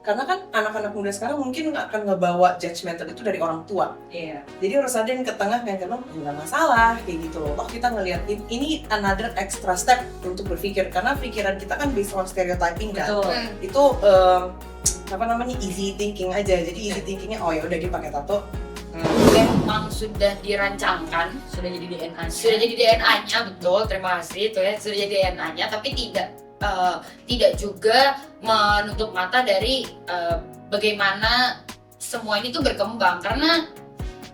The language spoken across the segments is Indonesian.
Karena kan anak-anak muda sekarang mungkin akan ngebawa judgmental itu dari orang tua. Iya. Jadi harus ada yang ke tengah yang bilang nggak masalah kayak gitu loh. Toh kita ngelihat ini another extra step untuk berpikir, karena pikiran kita kan based on stereotyping kan. Betul. Itu apa namanya, easy thinking aja. Jadi easy thinkingnya oh ya udah dia pakai tato. Memang sudah dirancangkan, Sudah jadi DNA. sudah jadi DNA-nya, betul, terima kasih itu ya, sudah jadi DNA-nya, tapi tidak juga menutup mata dari bagaimana semua ini tuh berkembang. Karena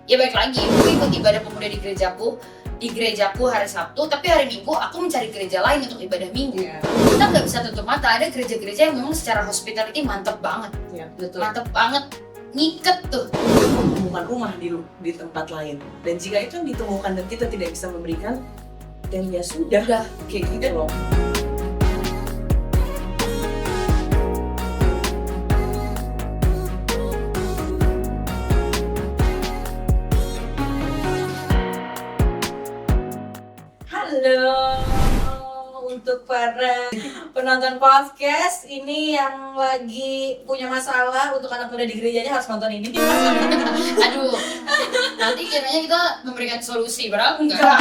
ya baik lagi, aku ikut ibadah pemuda di gerejaku hari Sabtu, tapi hari Minggu aku mencari gereja lain untuk ibadah Minggu. Iya. Kita nggak bisa tutup mata, ada gereja-gereja yang memang secara hospitality mantep banget, Betul. mantep banget, ngiket tuh. Bukan rumah di tempat lain, dan jika itu yang ditemukan dan kita tidak bisa memberikan, dan ya sudah kayak gitu loh. Halo untuk para penonton podcast ini yang lagi punya masalah untuk anak muda di gerejanya harus nonton ini. Aduh, nanti kiranya kita memberikan solusi, padahal enggak bisa.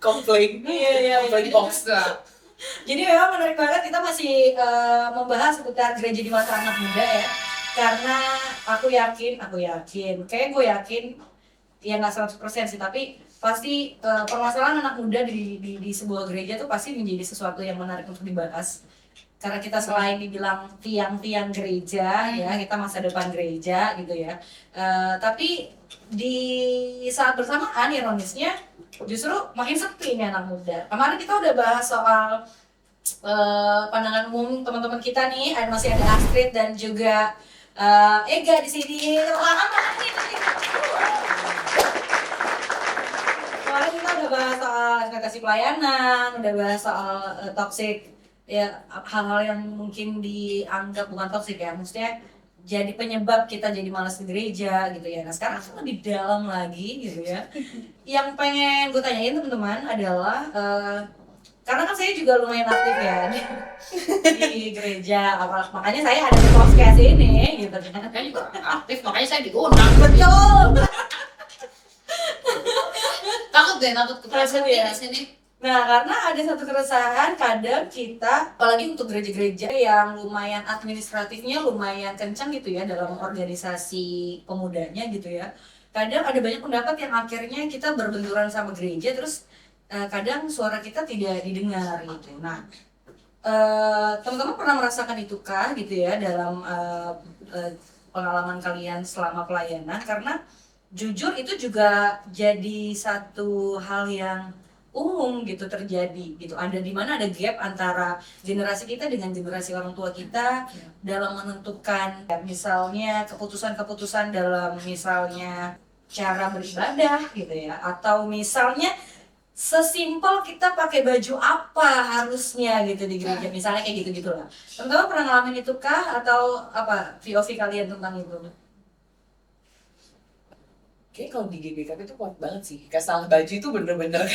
Komplain, Iya. komplain box. Enggak. Jadi memang menarik banget, kita masih membahas seputar gereja di masa anak muda ya. Karena aku yakin, kayak gue yakin, ya nggak 100% sih, tapi pasti permasalahan anak muda di sebuah gereja tuh pasti menjadi sesuatu yang menarik untuk dibahas. Karena kita selain dibilang tiang-tiang gereja, ya kita masa depan gereja gitu ya. Tapi di saat bersamaan ironisnya justru makin sepi nih anak muda. Kemarin kita udah bahas soal pandangan umum teman-teman kita nih, masih ada Astrid dan juga Ega di sini. Kemarin kita udah bahas soal ekspektasi pelayanan, udah bahas soal toxic, ya hal-hal yang mungkin dianggap bukan toxic ya, maksudnya jadi penyebab kita jadi malas di gereja gitu ya. Nah sekarang aku lebih dalam lagi gitu ya. Yang pengen gue tanyain teman-teman adalah karena kan saya juga lumayan aktif ya di gereja, makanya saya ada di podcast ini gitu kan. Saya juga aktif, makanya saya diundang. Betul. Takut kepreset Ya. di sini. Nah, karena ada satu keresahan kadang kita, apalagi untuk gereja-gereja yang lumayan administratifnya lumayan kencang gitu ya dalam organisasi pemudanya gitu ya. Kadang ada banyak pendapat yang akhirnya kita berbenturan sama gereja, terus kadang suara kita tidak didengar gitu. Nah, teman-teman pernah merasakan itukah gitu ya dalam pengalaman kalian selama pelayanan? Karena jujur itu juga jadi satu hal yang umum gitu terjadi gitu. Ada di mana ada gap antara generasi kita dengan generasi orang tua kita dalam menentukan ya, misalnya keputusan-keputusan dalam misalnya cara beribadah gitu ya, atau misalnya sesimpel kita pakai baju apa harusnya gitu di gereja, misalnya kayak gitu-gitu lah. Teman-teman pernah ngalamin itu kah, atau apa POV kalian tentang itu? Kayaknya kalau di GBK itu kuat banget sih. Kayak salah baju itu bener-bener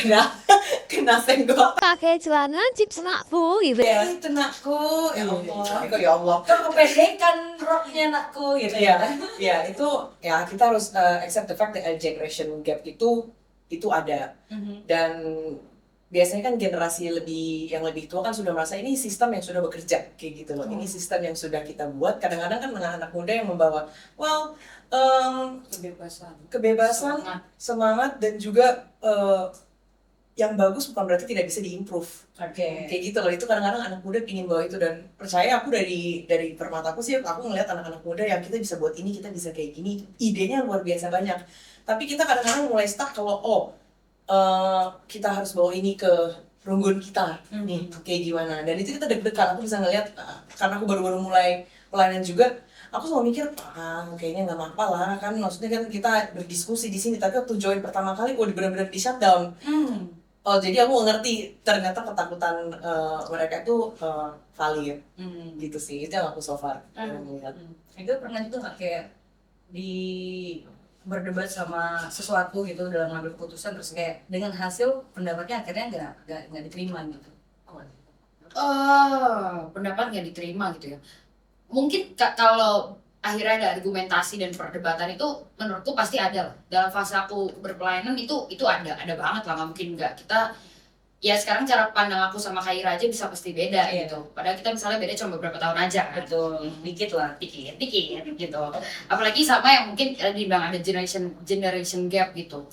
kena senggol. Pakai celana chips nakku gitu ya. Itu nakku, ya Allah. Iya. Ya Allah. Kepedekan roknya nakku gitu ya. Ya itu ya kita harus accept the fact that generation gap itu ada. Dan biasanya kan generasi yang lebih tua kan sudah merasa ini sistem yang sudah bekerja kayak gitu loh. Ini sistem yang sudah kita buat. Kadang-kadang kan anak-anak muda yang membawa kebebasan, semangat, dan juga yang bagus bukan berarti tidak bisa diimprove. Oke. Kayak gitu loh. Itu kadang-kadang anak muda ingin bawa itu, dan percaya aku dari permataku sih, aku ngeliat anak-anak muda yang kita bisa buat ini, kita bisa kayak gini, idenya luar biasa banyak. Tapi kita kadang-kadang mulai stuck kalau kita harus bawa ini ke runggun kita nih kayak gimana. Dan itu kita deg-degan. Aku bisa ngeliat karena aku baru-baru mulai pelayanan juga, aku selalu mikir kayaknya nggak apa-apa lah kan, maksudnya kan kita berdiskusi di sini. Tapi waktu join pertama kali benar-benar di shutdown. Jadi aku ngerti ternyata ketakutan mereka itu valid gitu sih. Itu yang aku so far melihat. Itu pernah juga nggak kayak di berdebat sama sesuatu gitu dalam mengambil keputusan, terus kayak dengan hasil pendapatnya akhirnya nggak diterima gitu? Pendapat nggak diterima gitu ya. mungkin kalau akhirnya ada argumentasi dan perdebatan itu menurutku pasti ada lah. Dalam fase aku berpelayanan itu ada banget lah, nggak mungkin nggak. Kita ya sekarang cara pandang aku sama Khaira aja bisa pasti beda Iya. gitu. Padahal kita misalnya beda cuma beberapa tahun aja kan. Betul, dikit lah. Dikit gitu. Apalagi sama yang mungkin tadi bilang ada generation gap gitu.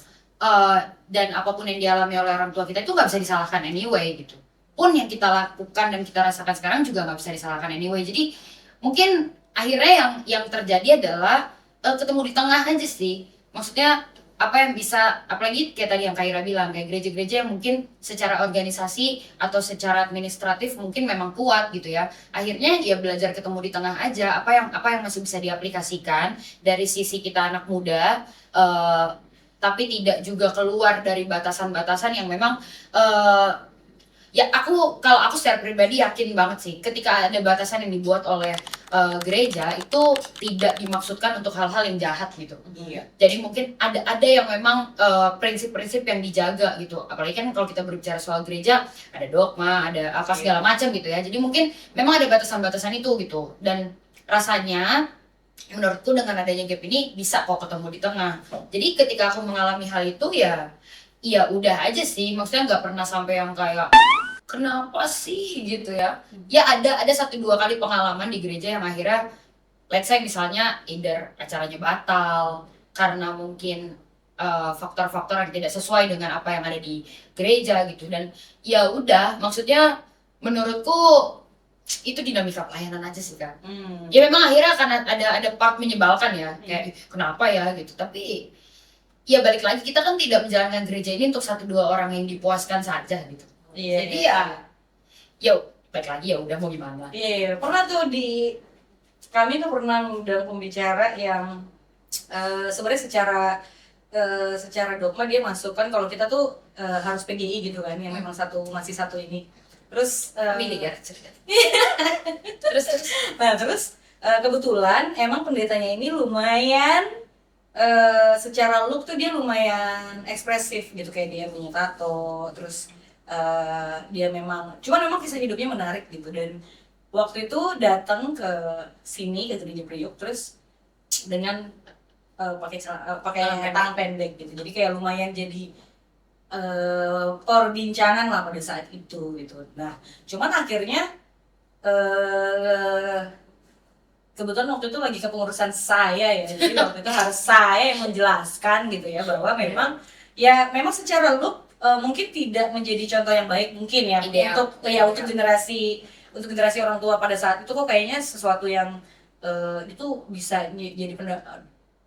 Dan apapun yang dialami oleh orang tua kita itu nggak bisa disalahkan anyway gitu. Pun yang kita lakukan dan kita rasakan sekarang juga nggak bisa disalahkan anyway. Jadi mungkin akhirnya yang terjadi adalah ketemu di tengah aja sih. Maksudnya apa yang bisa, apalagi kayak tadi yang Khaira bilang, kayak gereja-gereja yang mungkin secara organisasi atau secara administratif mungkin memang kuat gitu ya. Akhirnya ya belajar ketemu di tengah aja, apa yang masih bisa diaplikasikan dari sisi kita anak muda, tapi tidak juga keluar dari batasan-batasan yang memang ya kalau aku secara pribadi yakin banget sih ketika ada batasan yang dibuat oleh gereja itu tidak dimaksudkan untuk hal-hal yang jahat gitu. Iya. Jadi mungkin ada yang memang prinsip-prinsip yang dijaga gitu. Apalagi kan kalau kita berbicara soal gereja ada dogma, ada apa segala macam gitu ya. Jadi mungkin memang ada batasan-batasan itu gitu. Dan rasanya menurutku dengan adanya gap ini bisa kok ketemu di tengah. Jadi ketika aku mengalami hal itu ya udah aja sih. Maksudnya nggak pernah sampai yang kayak kenapa sih gitu ya. Ya ada 1-2 kali pengalaman di gereja yang akhirnya let's say misalnya either acaranya batal karena mungkin faktor-faktor yang tidak sesuai dengan apa yang ada di gereja gitu. Dan ya udah, maksudnya menurutku itu dinamika pelayanan aja sih kan. Ya memang akhirnya akan ada part menyebalkan ya, kayak kenapa ya gitu. Tapi ya balik lagi, kita kan tidak menjalankan gereja ini untuk 1-2 orang yang dipuaskan saja gitu. Iya. Jadi ya balik lagi ya udah mau gimana. Iya, pernah tuh kami tuh pernah ngundang pembicara yang sebenarnya secara dogma dia masukkan kalau kita tuh harus PGI gitu kan, yang memang masih satu ini. Terus Milih ya cerita. terus kebetulan emang pendetanya ini lumayan secara look tuh dia lumayan ekspresif gitu, kayak dia punya tato, terus dia cuman memang kisah hidupnya menarik gitu. Dan waktu itu datang ke sini ke gereja Priok terus dengan pakai tangan pendek gitu, jadi kayak lumayan jadi perbincangan lah pada saat itu gitu. Nah cuman akhirnya kebetulan waktu itu lagi kepengurusan saya ya, jadi waktu itu harus saya yang menjelaskan gitu ya, bahwa memang secara look mungkin tidak menjadi contoh yang baik mungkin ya. Ideal. untuk generasi orang tua pada saat itu, kok kayaknya sesuatu yang itu bisa jadi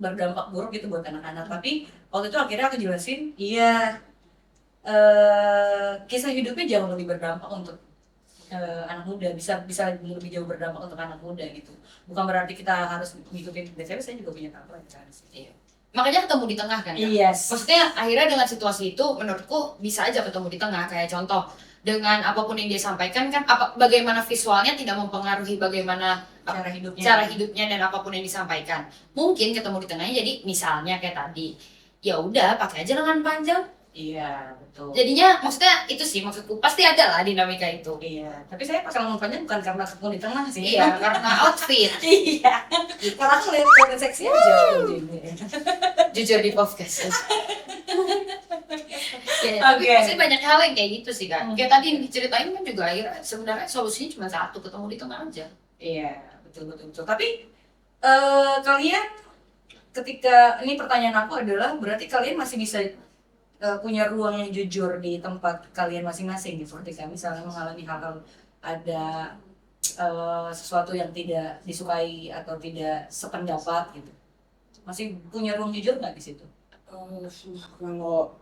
berdampak buruk gitu buat anak-anak. Tapi waktu itu akhirnya aku jelasin, kisah hidupnya jauh lebih berdampak untuk anak muda, bisa lebih jauh berdampak untuk anak muda gitu. Bukan berarti kita harus ngikutin. Biasanya saya juga punya tato kan sih. Iya. Makanya ketemu di tengah kan ya. Yes. Maksudnya akhirnya dengan situasi itu menurutku bisa aja ketemu di tengah. Kayak contoh dengan apapun yang dia sampaikan kan, bagaimana visualnya tidak mempengaruhi bagaimana cara hidupnya dan apapun yang disampaikan. Mungkin ketemu di tengahnya, jadi misalnya kayak tadi, ya udah pakai aja lengan panjang. Iya, betul. Jadinya maksudnya itu sih, maksudku pasti ada lah dinamika itu. Iya, tapi saya pakai lengan panjang bukan karena ketemu di tengah sih. Iya, karena outfit. Iya. Karena aku lihat seksi aja. Jujur di podcast. Ya, tapi Oke. pasti banyak hal yang kayak gitu sih kan. Kayak tadi yang diceritain kan juga akhirnya sebenarnya solusinya cuma satu, ketemu di tengah aja. Iya, betul. Tapi kalian ketika ini pertanyaan aku adalah, berarti kalian masih bisa punya ruang yang jujur di tempat kalian masing-masing gitu, ketika misalnya mengalami hal-hal ada sesuatu yang tidak disukai atau tidak sependapat gitu, masih punya ruang jujur nggak di situ? Kalau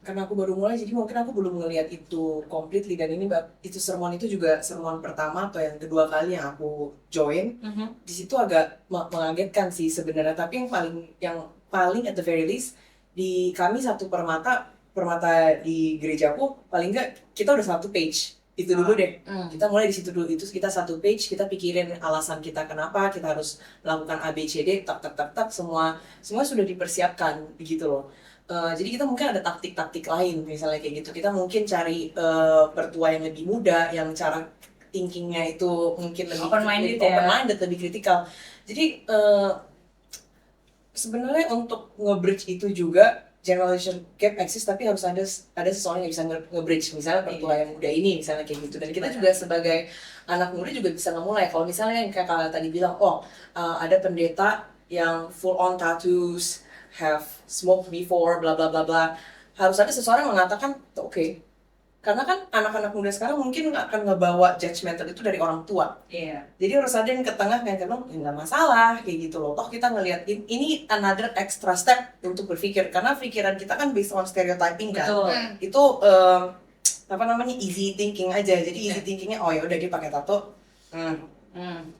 karena aku baru mulai, jadi mungkin aku belum ngelihat itu completely. Dan itu sermon itu juga sermon pertama atau yang kedua kali yang aku join. Di situ agak mengagetkan sih sebenarnya. Tapi yang paling at the very least, di kami satu permata di gerejaku, paling enggak kita udah 1 page itu dulu deh. Kita mulai di situ dulu, itu kita 1 page, kita pikirin alasan kita kenapa kita harus melakukan ABCD, tak semua sudah dipersiapkan begitu loh. Jadi kita mungkin ada taktik-taktik lain misalnya kayak gitu. Kita mungkin cari pertua yang lebih muda, yang cara thinkingnya itu mungkin lebih Open-minded lebih ya. open-minded, lebih kritikal. Jadi sebenarnya untuk nge-bridge itu juga generation gap exist, tapi harus ada seseorang yang bisa nge-bridge, misalnya pertua yang muda ini misalnya kayak gitu. Dan kita juga sebagai anak muda juga bisa ngemulai. Kalau misalnya yang kayak Kak tadi bilang, ada pendeta yang full on tattoos, have smoked before, bla bla bla bla. Harus ada seseorang yang mengatakan, oke. Karena kan anak-anak muda sekarang mungkin akan ngebawa judgmental itu dari orang tua. Iya. Jadi harus ada yang ke tengah yang bilang, ya nggak masalah, kayak gitu loh. Toh kita ngeliat ini another extra step untuk berpikir. Karena pikiran kita kan based on stereotyping kan. Betul. Itu apa namanya, easy thinking aja. Jadi easy thinkingnya, oh ya udah dia pakai tato,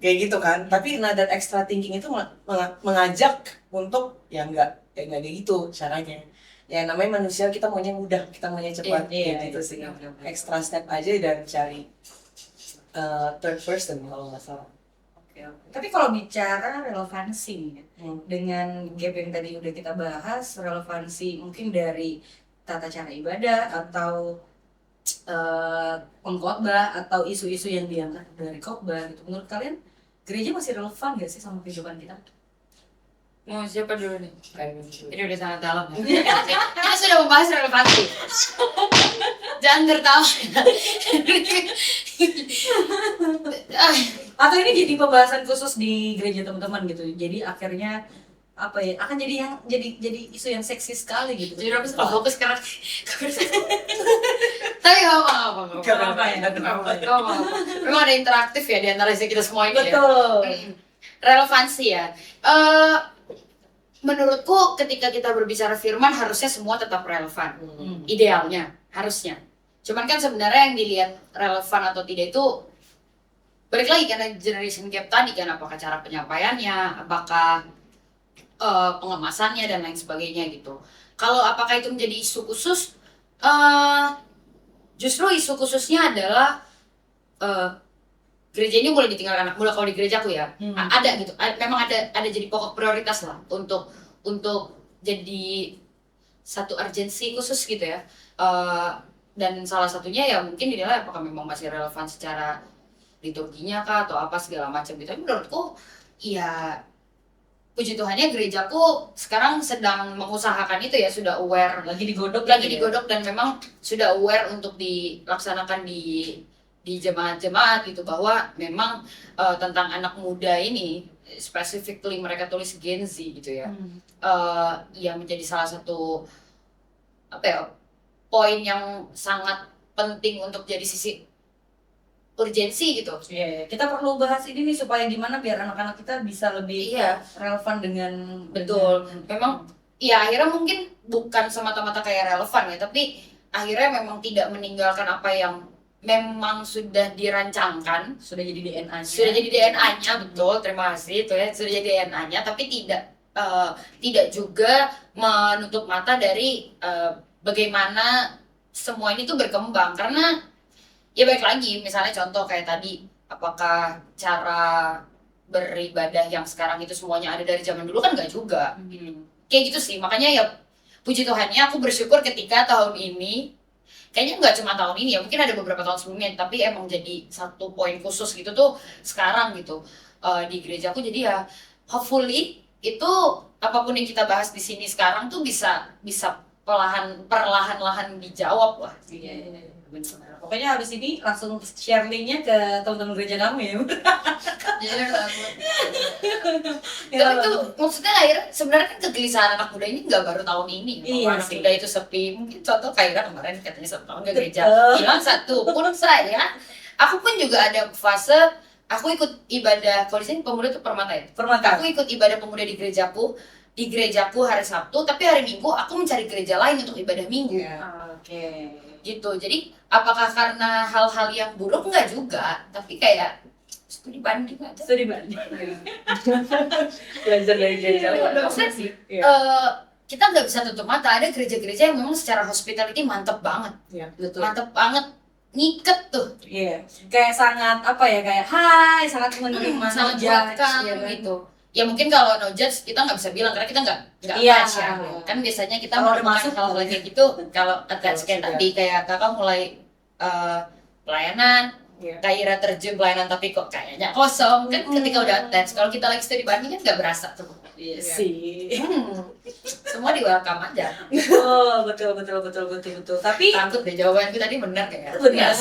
kayak gitu kan. Tapi another extra thinking itu mengajak untuk ya nggak kayak gitu caranya. Ya namanya manusia, kita maunya mudah, kita maunya cepat, kayak gitu sih. Extra step aja dan cari third person kalau nggak salah. Oke. Tapi kalau bicara relevansi nih, Hmm. dengan gap yang tadi udah kita bahas, relevansi mungkin dari tata cara ibadah atau pengkhotbah atau isu-isu yang diangkat dari khotbah gitu. Menurut kalian gereja masih relevan gak sih sama kehidupan kita? Mau siapa dulu nih? Ini udah sangat dalam ya. Kita sudah membahas relevansi. Jangan tertawa. Atau ini jadi pembahasan khusus di gereja teman-teman gitu. Jadi akhirnya apa ya, akan jadi isu yang seksi sekali gitu. Jadi aku sudah fokus karena tapi gak apa-apa. Memang ada interaktif ya di antara kita semua ini ya. Betul. Relevansi ya. Menurutku ketika kita berbicara firman harusnya semua tetap relevan. Idealnya, harusnya. Cuman kan sebenarnya yang dilihat relevan atau tidak itu balik lagi karena generation gap tadi kan, apakah cara penyampaiannya, apakah pengemasannya dan lain sebagainya gitu. Kalau apakah itu menjadi isu khusus, justru isu khususnya adalah gereja ini mulai ditinggalkan anak muda. Kalau di gerejaku ya ada gitu, memang ada jadi pokok prioritas lah untuk jadi satu urgensi khusus gitu ya. Dan salah satunya ya mungkin dinilai apakah memang masih relevan secara liturginya kah atau apa segala macam gitu. Tapi menurutku ya puji Tuhannya gerejaku sekarang sedang mengusahakan itu ya, sudah aware, Lagi digodok dan memang sudah aware untuk dilaksanakan di jemaat-jemaat gitu, bahwa memang tentang anak muda ini specifically mereka tulis Gen Z gitu ya. Yang menjadi salah satu poin yang sangat penting untuk jadi sisi urgensi gitu. Iya, kita perlu bahas ini nih supaya gimana biar anak-anak kita bisa lebih relevan dengan Betul. Memang ya akhirnya mungkin bukan semata-mata kayak relevan ya, tapi akhirnya memang tidak meninggalkan apa yang memang sudah dirancangkan, sudah jadi DNA-nya. sudah jadi DNA-nya, betul, terima kasih itu ya, sudah jadi DNA-nya, tapi tidak juga menutup mata dari bagaimana semua ini tuh berkembang. Karena ya baik lagi, misalnya contoh kayak tadi, apakah cara beribadah yang sekarang itu semuanya ada dari zaman dulu, kan nggak juga. Kayak gitu sih, makanya ya puji Tuhannya aku bersyukur ketika tahun ini, kayaknya nggak cuma tahun ini ya, mungkin ada beberapa tahun sebelumnya, tapi emang jadi satu poin khusus gitu tuh sekarang gitu di gerejaku. Jadi ya hopefully itu apapun yang kita bahas di sini sekarang tuh bisa perlahan-lahan dijawab lah. Iya, benar. Pokoknya habis ini langsung share linknya ke teman-teman gereja kamu ya. Tapi itu maksudnya akhirnya sebenarnya kan kegelisahan anak muda ini nggak baru tahun ini. Iya Anak sih. muda itu sepi. Mungkin contoh Kaira kemarin katanya 1 tahun ke gereja. Betul. Bilang 1 pun saya. Aku pun juga ada fase aku ikut ibadah, kalau di sini pemuda itu permata ya. Permata. Aku ikut ibadah pemuda di gerejaku hari Sabtu, tapi hari Minggu aku mencari gereja lain untuk ibadah Minggu. Oke. Gitu. Jadi apakah karena hal-hal yang buruk? Enggak juga, tapi kayak studi banding aja. Studi banding. Belajar dari gereja. Maksudnya sih, kita nggak bisa tutup mata, ada gereja-gereja yang memang secara hospitality mantep banget. Iya, betul. Mantep banget, ngiket tuh, Iya. Kayak sangat apa ya, kayak hai, sangat menerima sangat no judge, welcome ya kan? gitu. Ya mungkin kalau no judge kita nggak bisa bilang karena kita nggak Iya. attach ya. Kan biasanya kita Kalau udah menemukan masuk, hal-hal kayak gitu, kalau attach kayak sudah. tadi kayak kakak mulai pelayanan, Iya. Gairah terjun pelayanan tapi kok kayaknya kosong kan ketika udah attach. Kalau kita lagi studi banding kan nggak berasa tuh. Iya Iya. sih. Semua di welcome aja. Oh, betul. Tapi Takut deh jawabanku tadi benar kayak. benar.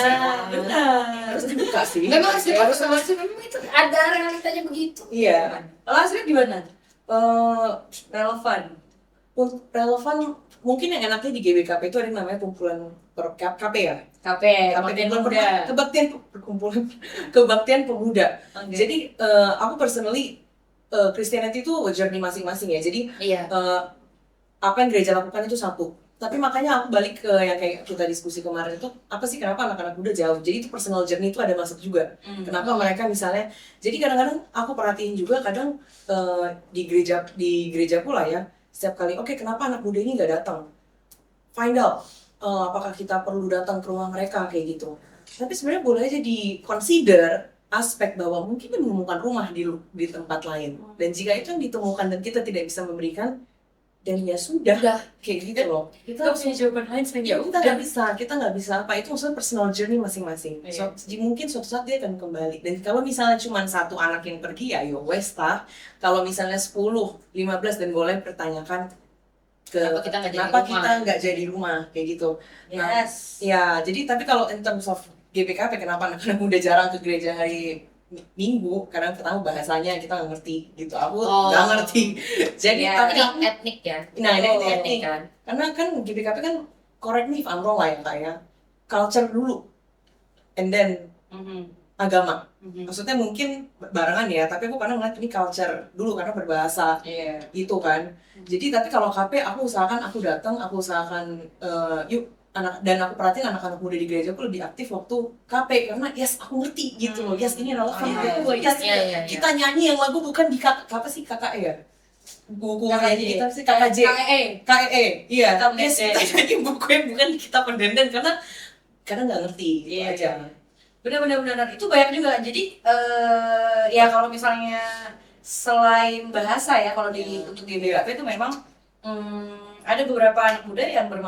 Harus dibuka sih. Memang harus memang itu ada realitanya begitu. Iya. Kalau Asri gimana? Relevan. Relevan mungkin yang enaknya di GBKP itu ada yang namanya kumpulan KP ya. KP, KP Kebaktian kumpulan Pemuda. Perkumpulan Kebaktian Pemuda. Oke. Jadi aku personally Christianity itu journey masing-masing ya. Jadi Iya. apa yang gereja lakukan itu satu. Tapi makanya aku balik ke yang kayak kita diskusi kemarin itu, apa sih kenapa anak-anak muda jauh? Jadi itu personal journey itu ada masuk juga. Kenapa mereka misalnya, jadi kadang-kadang aku perhatiin juga kadang di gereja pula ya, setiap kali, oke, kenapa anak muda ini nggak datang? Find out, apakah kita perlu datang ke rumah mereka kayak gitu. Tapi sebenarnya boleh aja di consider aspek bahwa mungkin dia menemukan rumah di tempat lain. Dan jika itu yang ditemukan dan kita tidak bisa memberikan, dan ya sudah, kayak gitu loh. Kita punya jawaban lain selain Ya, ya kita nggak bisa apa itu maksudnya personal journey masing-masing. Iya. Mungkin suatu saat dia akan kembali. Dan kalau misalnya cuma satu anak yang pergi ya wes lah. Kalau misalnya 10, 15 dan boleh pertanyakan ke Kenapa kita nggak jadi rumah? kenapa kita nggak jadi rumah kayak gitu. Nah, Yes. ya jadi tapi kalau in terms of GBKP kenapa anak-anak muda jarang ke gereja hari Minggu karena pertama bahasanya kita nggak ngerti gitu. Aku nggak ngerti. Jadi Ya, tapi Ini etnik ya. nah ini Oh, etnik kan. karena kan GBKP kan correct me if I'm wrong lah ya kak ya, culture dulu and then agama. Maksudnya mungkin barengan ya, tapi aku kadang ngeliat ini culture dulu karena berbahasa Iya. gitu kan. Jadi tapi kalau KP aku usahakan aku datang, aku usahakan yuk dan aku perhatiin anak-anak muda di gereja aku lebih aktif waktu KP karena yes aku ngerti gitu loh, yes ini relevan Iya. buat aku, yes Iya. kita nyanyi yang lagu bukan di apa sih KKE ya, buku KKJ. nyanyi kita sih KKJ. KEE, iya. Kita Yes, pendenden. kita nyanyi buku yang bukan kita pendenden karena kadang nggak ngerti gitu Iya. aja. Benar itu banyak juga. Jadi ya kalau misalnya selain bahasa ya kalau untuk di BKP itu memang ada beberapa anak muda yang bukan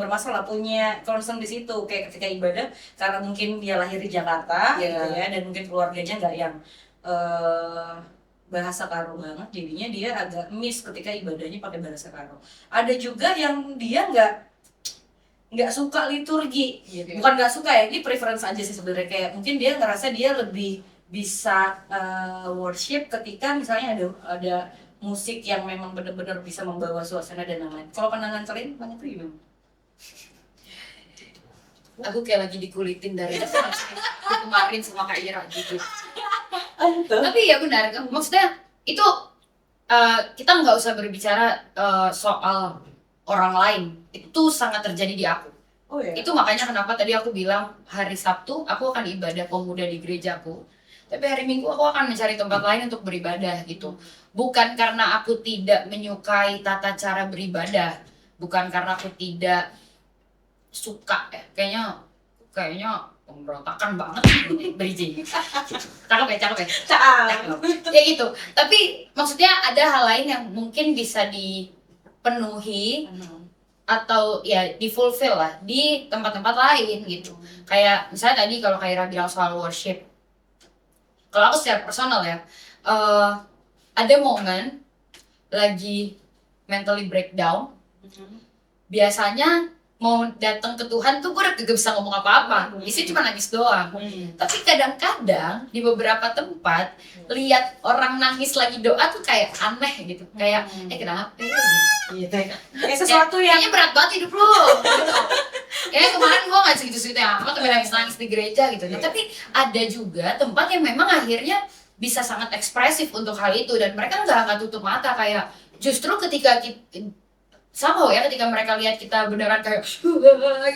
bermasalah punya concern di situ kayak ketika ibadah karena mungkin dia lahir di Jakarta Iya. gitu ya dan mungkin keluarganya nggak yang bahasa Karo banget jadinya dia agak miss ketika ibadahnya pakai bahasa Karo. Ada juga yang dia nggak suka liturgi gitu. Bukan nggak suka ya, ini preference aja sih sebenarnya kayak mungkin dia ngerasa dia lebih bisa worship ketika misalnya ada musik yang memang benar-benar bisa membawa suasana dan lain-lain. Kalau pandangan kalian banyak tuh gimana? Aku kayak lagi dikulitin dari kemarin sama Kak Ira gitu. Tapi ya benar, maksudnya itu kita nggak usah berbicara soal orang lain. Itu sangat terjadi di aku. Oh ya. Itu makanya kenapa tadi aku bilang hari Sabtu aku akan ibadah pemuda di gerejaku. Tapi hari Minggu aku akan mencari tempat lain untuk beribadah gitu. Bukan karena aku tidak menyukai tata cara beribadah, bukan karena aku tidak suka ya. Kayaknya pemberontakan banget bridging. Cakep ya. Cakep. Ya gitu. Tapi maksudnya ada hal lain yang mungkin bisa dipenuhi atau ya di fulfill lah di tempat-tempat lain gitu. Kayak misalnya tadi kalau Kaira bilang soal worship, kalau aku secara personal ya, ada momen lagi mentally breakdown, biasanya mau datang ke Tuhan tuh gue udah gak bisa ngomong apa-apa, isinya cuma nangis doang. Tapi kadang-kadang di beberapa tempat lihat orang nangis lagi doa tuh kayak aneh gitu, kayak kenapa ya gitu. Kayak sesuatu yang Kayaknya berat banget hidup lo gitu. Kayaknya kemarin gue gak segitu-segitunya amat tapi nangis-nangis di gereja gitu. Tapi ada juga tempat yang memang akhirnya bisa sangat ekspresif untuk hal itu dan mereka nggak tutup mata, kayak justru ketika kita sama ya ketika mereka lihat kita beneran kayak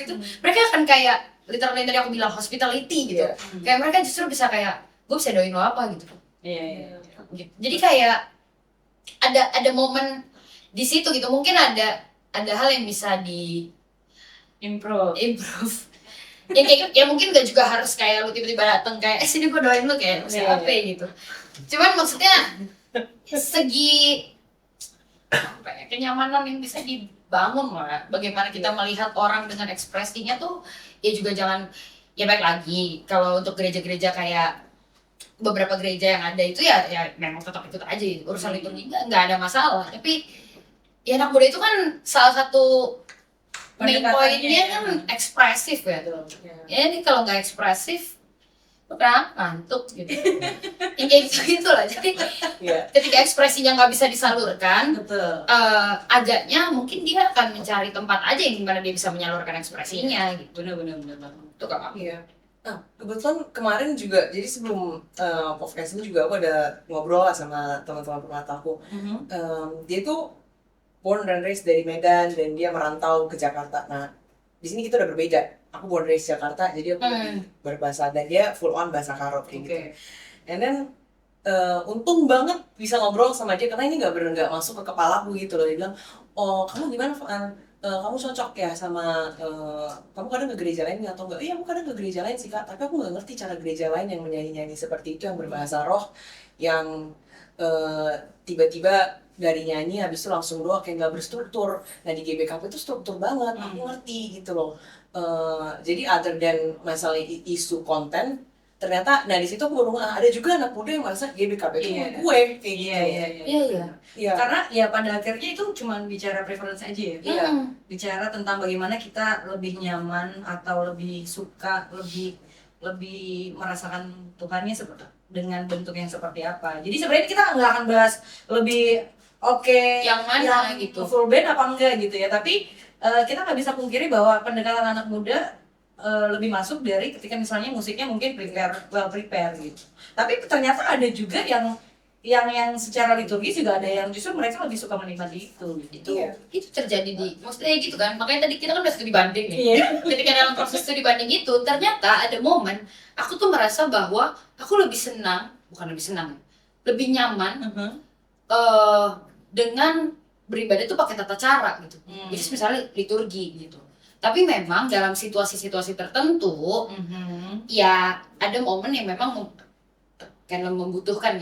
gitu, mereka akan kayak literally tadi aku bilang hospitality gitu. Kayak mereka justru bisa kayak gue bisa doain lo apa gitu. iya. Gitu. Jadi kayak ada momen di situ gitu, mungkin ada hal yang bisa di Improve. Ya kayak ya mungkin gak juga harus kayak lu tiba-tiba dateng kayak sini gue doain lu kayak siapa gitu. Cuman maksudnya segi apa ya, kenyamanan yang bisa dibangun lah. Bagaimana kita melihat orang dengan ekspresinya tuh ya juga jangan ya baik lagi kalau untuk gereja-gereja kayak beberapa gereja yang ada itu ya memang tetap ikut aja gitu. Urusan liturgi nggak ada masalah, tapi ya anak muda itu kan salah satu main poinnya kan ekspresif ya. Ya ini kalau nggak ekspresif udah ngantuk gitu. Yang kayak gitu lah. Jadi ketika ekspresinya nggak bisa disalurkan, Betul. agaknya mungkin dia akan mencari tempat aja yang dimana dia bisa menyalurkan ekspresinya gitu. Benar. Itu kan. Iya. Nah, kebetulan kemarin juga, jadi sebelum podcast ini juga aku ada ngobrol lah sama teman-teman permata aku. Dia tuh born and raised dari Medan dan dia merantau ke Jakarta. Nah, di sini kita udah berbeda. Aku born raised Jakarta, jadi aku berbahasa dan dia full on bahasa Karo kayak gitu. And then untung banget bisa ngobrol sama dia karena ini nggak masuk ke kepala aku gitu loh. Dia bilang, oh kamu gimana? Kamu cocok ya sama kamu kadang ke gereja lain atau enggak? Iya, aku kadang ke gereja lain sih kak, tapi aku nggak ngerti cara gereja lain yang menyanyi-nyanyi seperti itu, yang berbahasa roh, yang tiba-tiba dari nyanyi habis itu langsung doa kayak nggak berstruktur. Nah di GBKP itu struktur banget, aku ngerti gitu loh. Jadi other than masalah isu konten, ternyata nah di situ aku baru ada juga anak muda yang merasa GBKP itu gue kayak gitu. Iya. Karena ya pada akhirnya itu cuma bicara preference aja ya. Iya. Bicara tentang bagaimana kita lebih nyaman atau lebih suka, lebih merasakan Tuhannya dengan bentuk yang seperti apa. Jadi sebenarnya kita nggak akan bahas lebih yang mana gitu, full band apa enggak gitu ya. Tapi kita nggak bisa pungkiri bahwa pendekatan anak muda lebih masuk dari ketika misalnya musiknya mungkin well prepare gitu. Tapi ternyata ada juga yang secara liturgis juga ada yang justru mereka lebih suka menikmati itu. Itu terjadi maksudnya gitu kan. Makanya tadi kita kan udah studi banding nih. Ketika dalam proses studi banding itu ternyata ada momen aku tuh merasa bahwa aku lebih nyaman dengan beribadah tuh pakai tata cara gitu. Jadi misalnya liturgi gitu. Tapi memang dalam situasi-situasi tertentu ya ada momen yang memang karena membutuhkan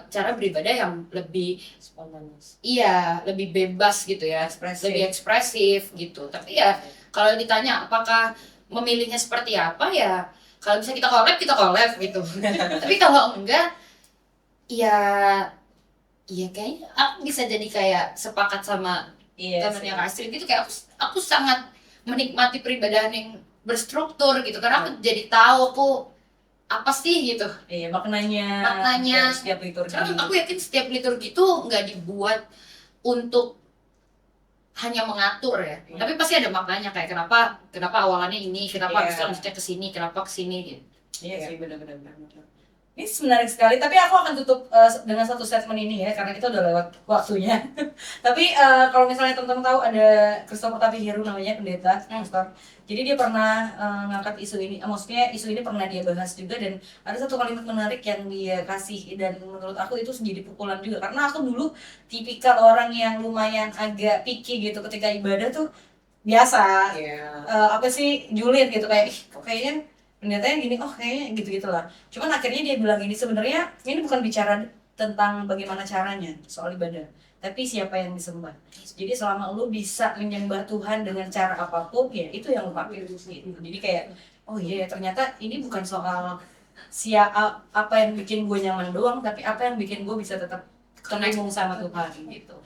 cara beribadah yang lebih spontanis. Iya, lebih bebas gitu ya, lebih ekspresif gitu. Tapi ya kalau ditanya apakah memilihnya seperti apa ya, kalau bisa kita collab gitu. Tapi kalau enggak ya kayaknya aku bisa jadi kayak sepakat sama temennya Kak Astrid gitu, kayak aku sangat menikmati peribadahan yang berstruktur gitu karena aku jadi tahu aku apa sih gitu. Iya, maknanya setiap liturgi. Karena aku yakin setiap liturgi itu nggak dibuat untuk hanya mengatur ya, tapi pasti ada maknanya kayak kenapa awalannya ini, kenapa habis lanjutnya ke sini, kenapa ke sini gitu. Iya sih, benar. Ini menarik sekali, tapi aku akan tutup dengan satu statement ini ya, karena kita udah lewat waktunya. Tapi kalau misalnya teman-teman tahu ada Christopher Tapihiru namanya, pendeta pastor. Jadi dia pernah ngangkat isu ini, maksudnya isu ini pernah dia bahas juga, dan ada satu kalimat menarik yang dia kasih dan menurut aku itu jadi pukulan juga, karena aku dulu tipikal orang yang lumayan agak picky gitu ketika ibadah tuh biasa, apa sih julid gitu kayak kayaknya pendetanya gini, kayaknya gitu-gitu lah. Cuman akhirnya dia bilang ini sebenarnya ini bukan bicara tentang bagaimana caranya soal ibadah, tapi siapa yang disembah. Jadi selama lu bisa menyembah Tuhan dengan cara apapun, ya itu yang lu pakai gitu. Jadi kayak, oh iya ternyata ini bukan soal apa yang bikin gue nyaman doang, tapi apa yang bikin gue bisa tetap terhubung sama Tuhan gitu.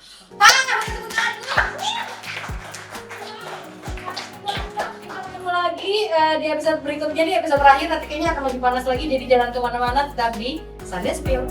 Lagi di episode berikutnya, di episode terakhir nanti kayaknya akan lebih panas lagi, jadi jangan kemana-mana, tetap di Sunday Spill.